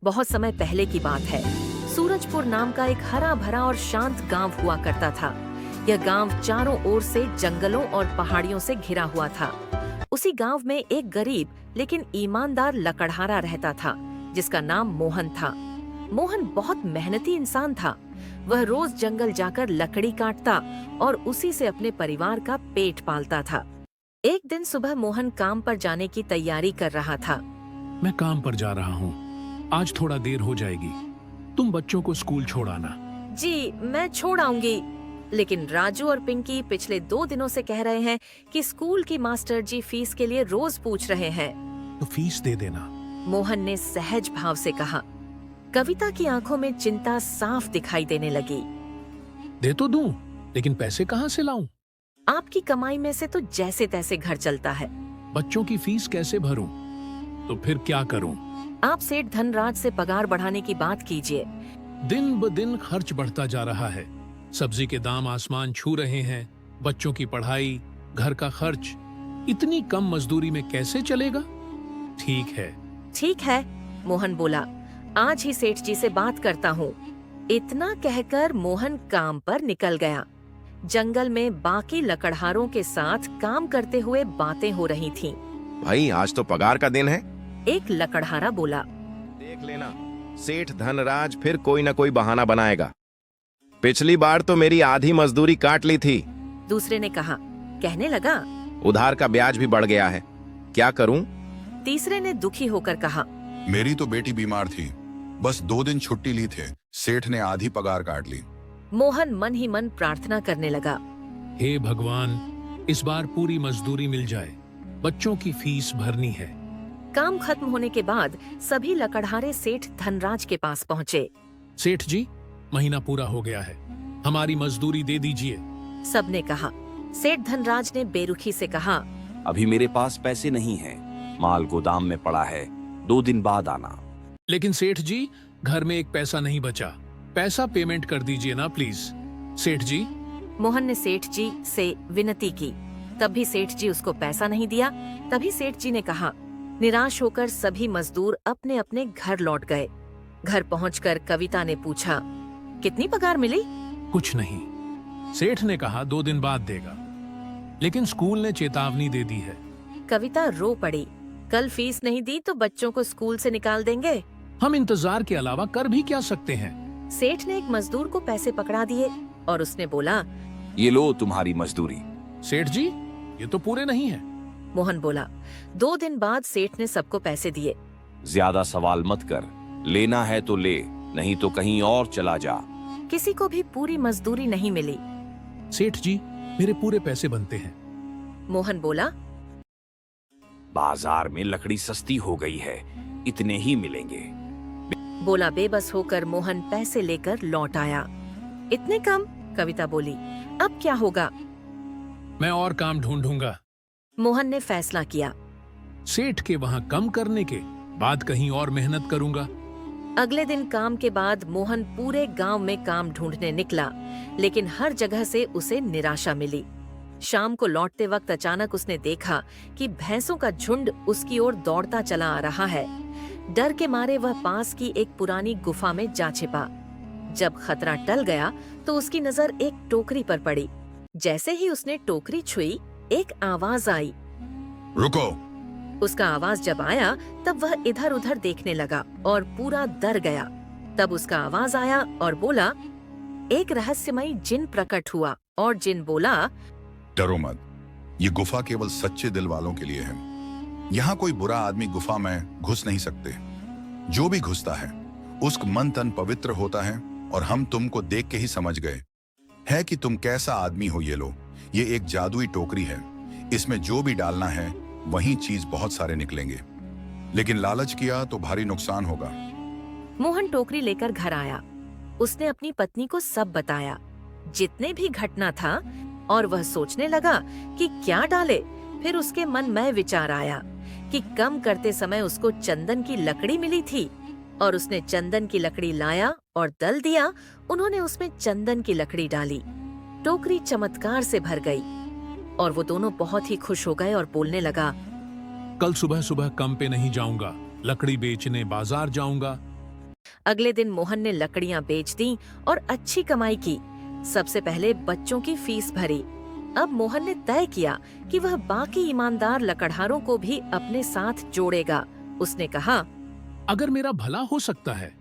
बहुत समय पहले की बात है। सूरजपुर नाम का एक हरा भरा और शांत गांव हुआ करता था। यह गांव चारों ओर से जंगलों और पहाड़ियों से घिरा हुआ था। उसी गांव में एक गरीब लेकिन ईमानदार लकड़हारा रहता था, जिसका नाम मोहन था। मोहन बहुत मेहनती इंसान था। वह रोज जंगल जाकर लकड़ी काटता और उसी से अपने परिवार का पेट पालता था। एक दिन सुबह मोहन काम पर जाने की तैयारी कर रहा था। मैं काम पर जा रहा हूँ, आज थोड़ा देर हो जाएगी। तुम बच्चों को स्कूल छोड़ आना। जी, मैं छोड़ आऊंगी। लेकिन राजू और पिंकी पिछले 2 दिनों से कह रहे हैं कि स्कूल की मास्टर जी फीस के लिए रोज पूछ रहे हैं। तो फीस दे देना। मोहन ने सहज भाव से कहा। कविता की आंखों में चिंता साफ दिखाई देने लगी। दे तो दूं, लेकिन पैसे कहाँ से लाऊं? आपकी कमाई में से तो जैसे तैसे घर चलता है। बच्चों की फीस कैसे भरूं? तो फिर क्या करूं? आप सेठ धनराज से पगार बढ़ाने की बात कीजिए। दिन ब दिन खर्च बढ़ता जा रहा है। सब्जी के दाम आसमान छू रहे हैं, बच्चों की पढ़ाई, घर का खर्च। इतनी कम मजदूरी में कैसे चलेगा? ठीक है, मोहन बोला। आज ही सेठ जी से बात करता हूँ। इतना कहकर मोहन काम पर निकल गया। जंगल में बाकी लकड़हारों के साथ काम करते हुए बातें हो रही थीं। भाई, आज तो पगार का दिन है। एक लकड़हारा बोला। देख लेना, सेठ धनराज फिर कोई न कोई बहाना बनाएगा। पिछली बार तो मेरी आधी मजदूरी काट ली थी। दूसरे ने कहा। कहने लगा, उधार का ब्याज भी बढ़ गया है, क्या करूं? तीसरे ने दुखी होकर कहा। मेरी तो बेटी बीमार थी, बस 2 दिन छुट्टी ली थे, सेठ ने आधी पगार काट ली। मोहन मन ही मन प्रार्थना करने लगा। हे भगवान, इस बार पूरी मजदूरी मिल जाए, बच्चों की फीस भरनी है। काम खत्म होने के बाद सभी लकड़हारे सेठ धनराज के पास पहुँचे। सेठ जी, महीना पूरा हो गया है, हमारी मजदूरी दे दीजिए। सबने कहा। सेठ धनराज ने बेरुखी से कहा। अभी मेरे पास पैसे नहीं हैं, माल गोदाम में पड़ा है, 2 दिन बाद आना। लेकिन सेठ जी, घर में एक पैसा नहीं बचा, पैसा पेमेंट कर दीजिए ना प्लीज। सेठ जी। मोहन ने सेठ जी से विनती की। तब भी सेठ जी उसको पैसा नहीं दिया। तभी सेठ जी ने कहा। निराश होकर सभी मजदूर अपने अपने घर लौट गए। घर पहुंचकर कविता ने पूछा, कितनी पगार मिली? कुछ नहीं, सेठ ने कहा 2 दिन बाद देगा, लेकिन स्कूल ने चेतावनी दे दी है। कविता रो पड़ी। कल फीस नहीं दी तो बच्चों को स्कूल से निकाल देंगे। हम इंतजार के अलावा कर भी क्या सकते हैं? सेठ ने एक मजदूर को पैसे पकड़ा दिए और उसने बोला, ये लो तुम्हारी मजदूरी। सेठ जी, ये तो पूरे नहीं है। मोहन बोला। 2 दिन बाद सेठ ने सबको पैसे दिए। ज्यादा सवाल मत कर, लेना है तो ले, नहीं तो कहीं और चला जा। किसी को भी पूरी मजदूरी नहीं मिली। सेठ जी, मेरे पूरे पैसे बनते हैं। मोहन बोला। बाजार में लकड़ी सस्ती हो गई है, इतने ही मिलेंगे। बोला बेबस होकर मोहन पैसे लेकर लौट आया। इतने कम? कविता बोली। अब क्या होगा? मैं और काम ढूंढूंगा। मोहन ने फैसला किया। सेठ के वहाँ कम करने के बाद कहीं और मेहनत करूंगा। अगले दिन काम के बाद मोहन पूरे गांव में काम ढूंढने निकला, लेकिन हर जगह से उसे निराशा मिली। शाम को लौटते वक्त अचानक उसने देखा कि भैंसों का झुंड उसकी ओर दौड़ता चला आ रहा है। डर के मारे वह पास की एक पुरानी गुफा में जा छिपा। जब खतरा टल गया तो उसकी नजर एक टोकरी पर पड़ी। जैसे ही उसने टोकरी छुई, एक आवाज आई। रुको। उसका आवाज जब आया तब वह इधर उधर देखने लगा और पूरा डर गया। तब उसका आवाज आया और बोला, एक रहस्यमयी जिन प्रकट हुआ और जिन बोला, डरो मत, ये गुफा केवल सच्चे दिल वालों के लिए है। यहाँ कोई बुरा आदमी गुफा में घुस नहीं सकते। जो भी घुसता है उसका मन तन पवित्र होता है, और हम तुमको देख के ही समझ गए है कि तुम कैसा आदमी हो। ये लो, ये एक जादुई टोकरी है, इसमें जो भी डालना है वही चीज बहुत सारे निकलेंगे, लेकिन लालच किया तो भारी नुकसान होगा। मोहन टोकरी लेकर घर आया। उसने अपनी पत्नी को सब बताया, जितने भी घटना था, और वह सोचने लगा कि क्या डाले। फिर उसके मन में विचार आया कि कम करते समय उसको चंदन की लकड़ी मिली थी, और उसने चंदन की लकड़ी लाया और दल दिया। उन्होंने उसमें चंदन की लकड़ी डाली। टोकरी चमत्कार से भर गई और वो दोनों बहुत ही खुश हो गए और बोलने लगा, कल सुबह सुबह काम पे नहीं जाऊंगा, लकड़ी बेचने बाजार जाऊंगा। अगले दिन मोहन ने लकड़ियां बेच दी और अच्छी कमाई की। सबसे पहले बच्चों की फीस भरी। अब मोहन ने तय किया कि वह बाकी ईमानदार लकड़हारों को भी अपने साथ जोड़ेगा। उसने कहा, अगर मेरा भला हो सकता है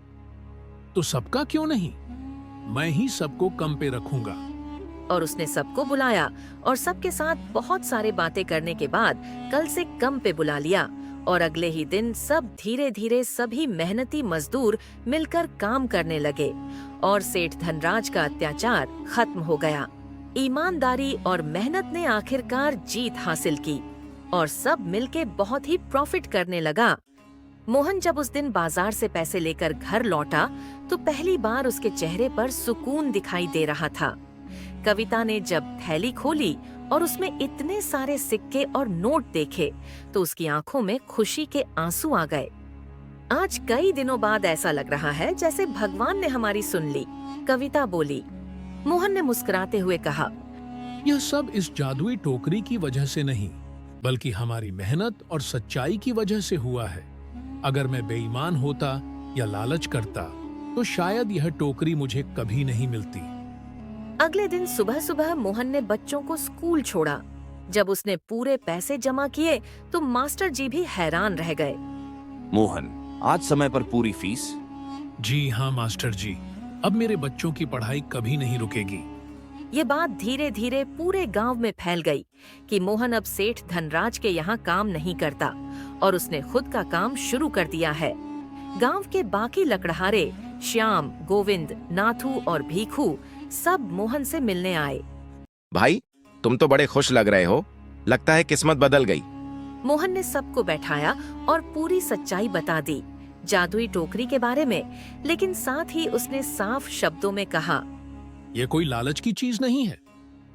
तो सबका क्यों नहीं, मैं ही सबको कम पे रखूंगा। और उसने सबको बुलाया और सबके साथ बहुत सारे बातें करने के बाद कल से कम पे बुला लिया। और अगले ही दिन सब धीरे धीरे सभी मेहनती मजदूर मिलकर काम करने लगे और सेठ धनराज का अत्याचार खत्म हो गया। ईमानदारी और मेहनत ने आखिरकार जीत हासिल की और सब मिलके बहुत ही प्रॉफिट करने लगा। मोहन जब उस दिन बाजार से पैसे लेकर घर लौटा तो पहली बार उसके चेहरे पर सुकून दिखाई दे रहा था। कविता ने जब थैली खोली और उसमें इतने सारे सिक्के और नोट देखे तो उसकी आंखों में खुशी के आंसू आ गए। आज कई दिनों बाद ऐसा लग रहा है जैसे भगवान ने हमारी सुन ली, कविता बोली। मोहन ने मुस्कुराते हुए कहा, यह सब इस जादुई टोकरी की वजह से नहीं, बल्कि हमारी मेहनत और सच्चाई की वजह से हुआ है। अगर मैं बेईमान होता या लालच करता तो शायद यह टोकरी मुझे कभी नहीं मिलती। अगले दिन सुबह सुबह मोहन ने बच्चों को स्कूल छोड़ा। जब उसने पूरे पैसे जमा किए तो मास्टर जी भी हैरान रह गए। मोहन, आज समय पर पूरी फीस? जी हाँ मास्टर जी, अब मेरे बच्चों की पढ़ाई कभी नहीं रुकेगी। ये बात धीरे धीरे पूरे गांव में फैल गई कि मोहन अब सेठ धनराज के यहाँ काम नहीं करता और उसने खुद का काम शुरू कर दिया है। गांव के बाकी लकड़हारे श्याम, गोविंद, नाथू और भीखू सब मोहन से मिलने आए। भाई, तुम तो बड़े खुश लग रहे हो, लगता है किस्मत बदल गई। मोहन ने सबको बैठाया और पूरी सच्चाई बता दी, जादुई टोकरी के बारे में, लेकिन साथ ही उसने साफ शब्दों में कहा, ये कोई लालच की चीज नहीं है।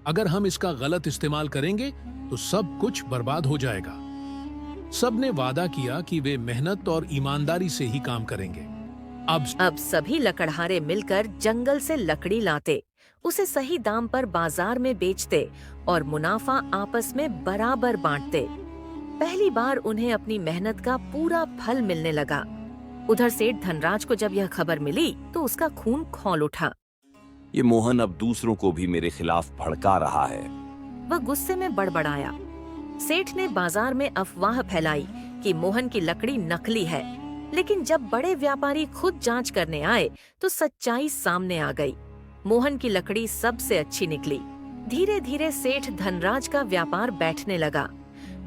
अगर हम इसका गलत इस्तेमाल करेंगे तो सब कुछ बर्बाद हो जाएगा। सबने वादा किया कि वे मेहनत और ईमानदारी से ही काम करेंगे। अब सभी लकड़हारे मिलकर जंगल से लकड़ी लाते, उसे सही दाम पर बाजार में बेचते और मुनाफा आपस में बराबर बांटते। पहली बार उन्हें अपनी मेहनत का पूरा फल मिलने लगा। उधर सेठ धनराज को जब यह खबर मिली तो उसका खून खौल उठा। ये मोहन अब दूसरों को भी मेरे खिलाफ भड़का रहा है। वह गुस्से में बड़बड़ाया। सेठ ने बाजार में अफवाह फैलाई कि मोहन की लकड़ी नकली है, लेकिन जब बड़े व्यापारी खुद जांच करने आए तो सच्चाई सामने आ गई। मोहन की लकड़ी सबसे अच्छी निकली। धीरे धीरे सेठ धनराज का व्यापार बैठने लगा।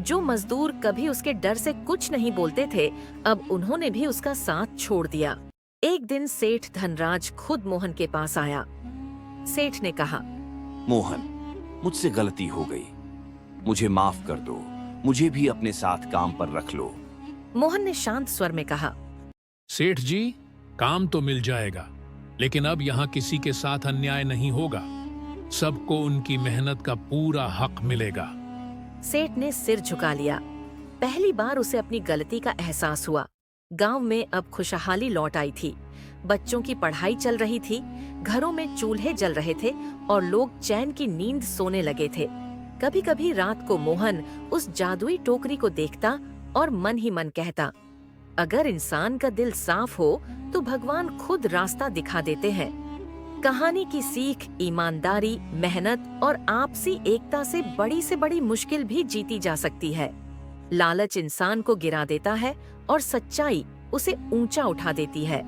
जो मजदूर कभी उसके डर से कुछ नहीं बोलते थे, अब उन्होंने भी उसका साथ छोड़ दिया। एक दिन सेठ धनराज खुद मोहन के पास आया। सेठ ने कहा, मोहन, मुझसे गलती हो गई, मुझे माफ कर दो, मुझे भी अपने साथ काम पर रख लो। मोहन ने शांत स्वर में कहा, सेठ जी, काम तो मिल जाएगा, लेकिन अब यहाँ किसी के साथ अन्याय नहीं होगा। सबको उनकी मेहनत का पूरा हक मिलेगा। सेठ ने सिर झुका लिया। पहली बार उसे अपनी गलती का एहसास हुआ। गांव में अब खुशहाली लौट आई थी। बच्चों की पढ़ाई चल रही थी, घरों में चूल्हे जल रहे थे और लोग चैन की नींद सोने लगे थे। कभी कभी रात को मोहन उस जादुई टोकरी को देखता और मन ही मन कहता, अगर इंसान का दिल साफ हो तो भगवान खुद रास्ता दिखा देते हैं। कहानी की सीख ईमानदारी, मेहनत और आपसी एकता से बड़ी मुश्किल भी जीती जा सकती है। लालच इंसान को गिरा देता है और सच्चाई उसे ऊंचा उठा देती है।